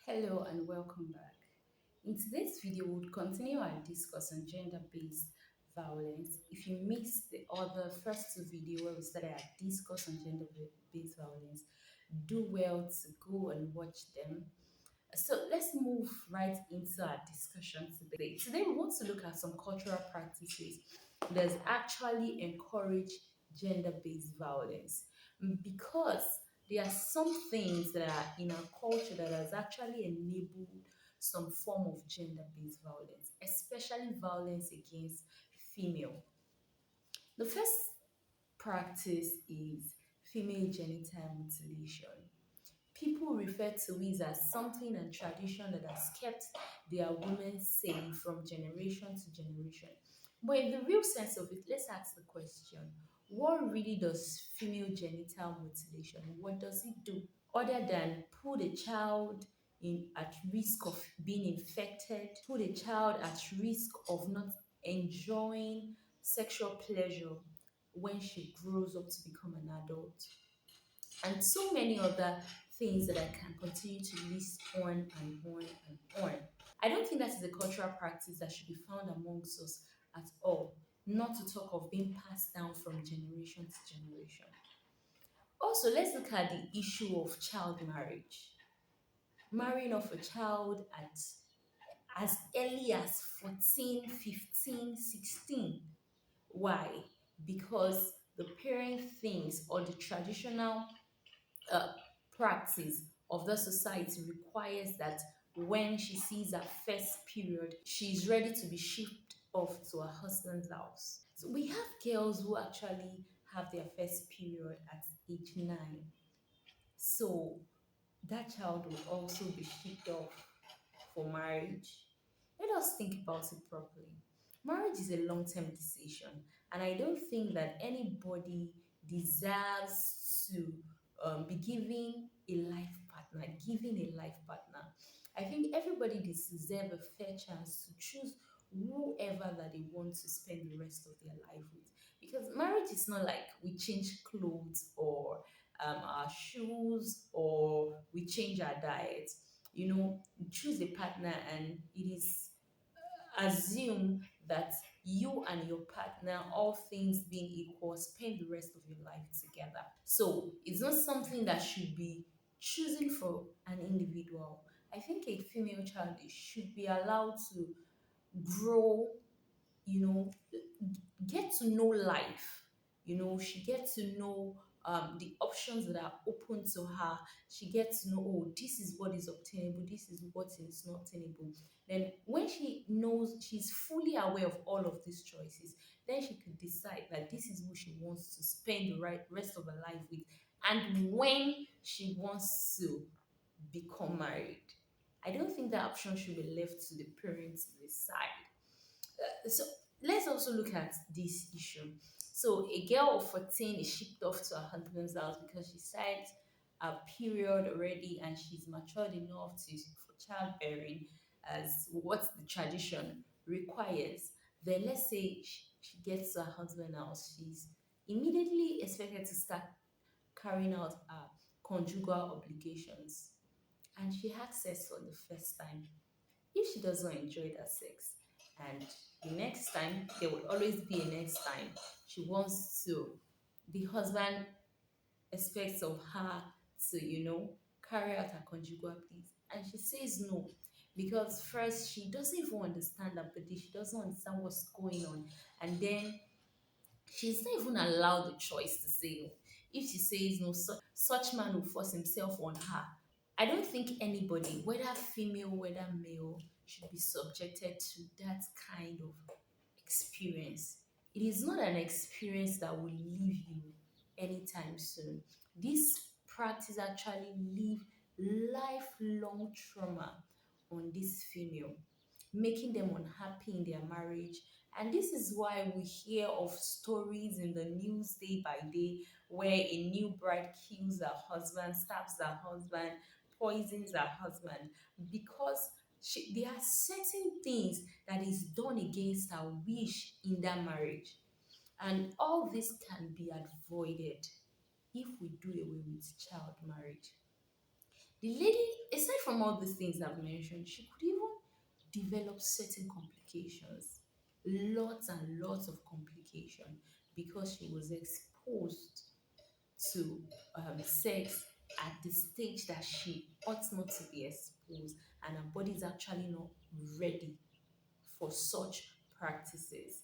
Hello and welcome back. In today's video, we'll continue our discuss on gender-based violence. If you missed the other first two videos where we started our discuss on gender-based violence, do well to go and watch them. So let's move right into our discussion today. Today we want to look at some cultural practices that actually encourage gender-based violence because there are some things that are in our culture that has actually enabled some form of gender-based violence, especially violence against female. The first practice is female genital mutilation. People refer to it as something and tradition that has kept their women safe from generation to generation. But in the real sense of it, let's ask the question, what really does female genital mutilation, what does it do? Other than put a child in at risk of being infected, put a child at risk of not enjoying sexual pleasure when she grows up to become an adult, and so many other things that I can continue to list on and on and on. I don't think that is a cultural practice that should be found amongst us at all, not to talk of being passed down from generation to generation. Also, let's look at the issue of child marriage. Marrying off a child at as early as 14, 15, 16. Why? Because the parent thinks, or the traditional uh, practice of the society requires that when she sees her first period, she's ready to be shipped off to her husband's house. So we have girls who actually have their first period at age 9. So that child will also be shipped off for marriage. Let us think about it properly. Marriage is a long term decision, and I don't think that anybody deserves to be given a life partner, giving a life partner. I think everybody deserves a fair chance to choose whoever that they want to spend the rest of their life with. Because marriage is not like we change clothes or our shoes or we change our diet. You choose a partner and it is assume that you and your partner, all things being equal, spend the rest of your life together. So it's not something that should be choosing for an individual. I think a female child should be allowed to grow, you know, get to know life. She gets to know the options that are open to her. She gets to know, oh, this is what is obtainable, this is what is not obtainable. Then, when she knows, she's fully aware of all of these choices, then she could decide that this is who she wants to spend the rest of her life with, and when she wants to become married. I don't think that option should be left to the parents to decide. So let's also look at this issue. So a girl of 14 is shipped off to her husband's house because she started a period already and she's matured enough to for childbearing as what the tradition requires. Then let's say she gets to her husband's house, she's immediately expected to start carrying out her conjugal obligations, and she has sex for the first time. If she doesn't enjoy that sex, and the next time, there will always be a next time, she wants to, the husband expects of her to, carry out her conjugal pleas, and she says no. Because first, she doesn't even understand her body, she doesn't understand what's going on, and then she's not even allowed the choice to say no. If she says no, such man will force himself on her. I don't think anybody, whether female, whether male, should be subjected to that kind of experience. It is not an experience that will leave you anytime soon. This practice actually leave lifelong trauma on this female, making them unhappy in their marriage. And this is why we hear of stories in the news day by day where a new bride kills her husband, stabs her husband, poisons her husband, because there are certain things that is done against her wish in that marriage. And all this can be avoided if we do away with child marriage. The lady, aside from from all these things I've mentioned, she could even develop certain complications, lots and lots of complication, because she was exposed to sex at the stage that she ought not to be exposed, and her body is actually not ready for such practices.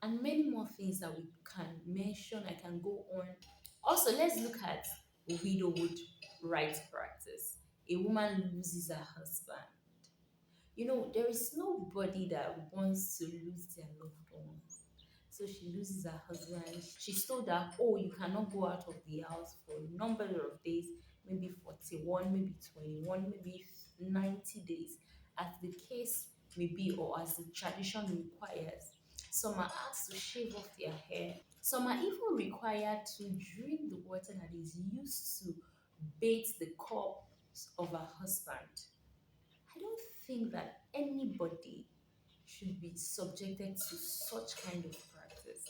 And many more things that we can mention. I can go on. Also, let's look at widowhood right practice. A woman loses her husband. You know, there is nobody that wants to lose their loved ones. So she loses her husband. She's told that, oh, you cannot go out of the house for a number of days, maybe 41, maybe 21, maybe 90 days, as the case may be, or as the tradition requires. Some are asked to shave off their hair. Some are even required to drink the water that is used to bathe the corpse of a husband. I don't think that anybody should be subjected to such kind of practice.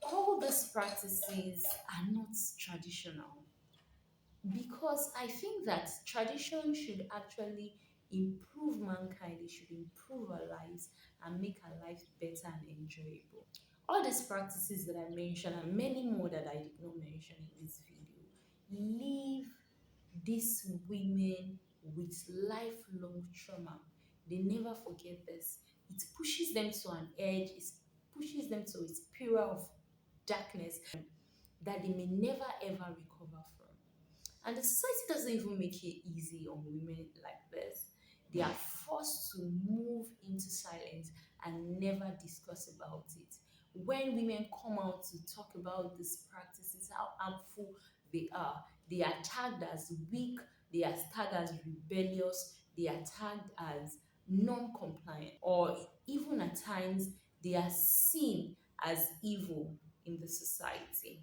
All these practices are not traditional, because I think that tradition should actually improve mankind, it should improve our lives and make our lives better and enjoyable. All these practices that I mentioned and many more that I did not mention in this video leave these women with lifelong trauma. They never forget this. It pushes them to an edge, it pushes them to a spiral of darkness that they may never ever recover from. And the society doesn't even make it easy on women like this. They are forced to move into silence and never discuss about it. When women come out to talk about these practices, how harmful they are tagged as weak, they are tagged as rebellious, they are tagged as non compliant, or even at times they are seen as evil in the society.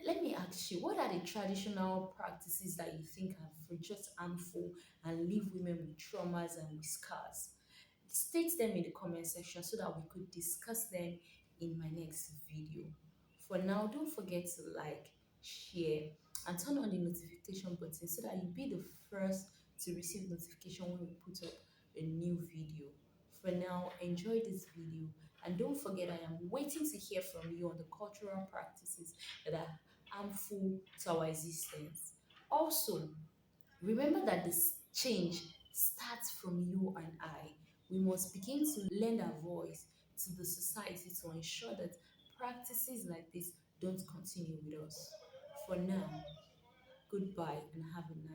Let me ask you, what are the traditional practices that you think are just harmful and leave women with traumas and with scars? State them in the comment section so that we could discuss them in my next video. For now, don't forget to like, share, and turn on the notification button so that you'll be the first to receive notification when we put up a new video. For now, enjoy this video, and don't forget I am waiting to hear from you on the cultural practices that are harmful to our existence. Also, remember that this change starts from you and I. We must begin to lend our voice to the society to ensure that practices like this don't continue with us. For now, goodbye and have a nice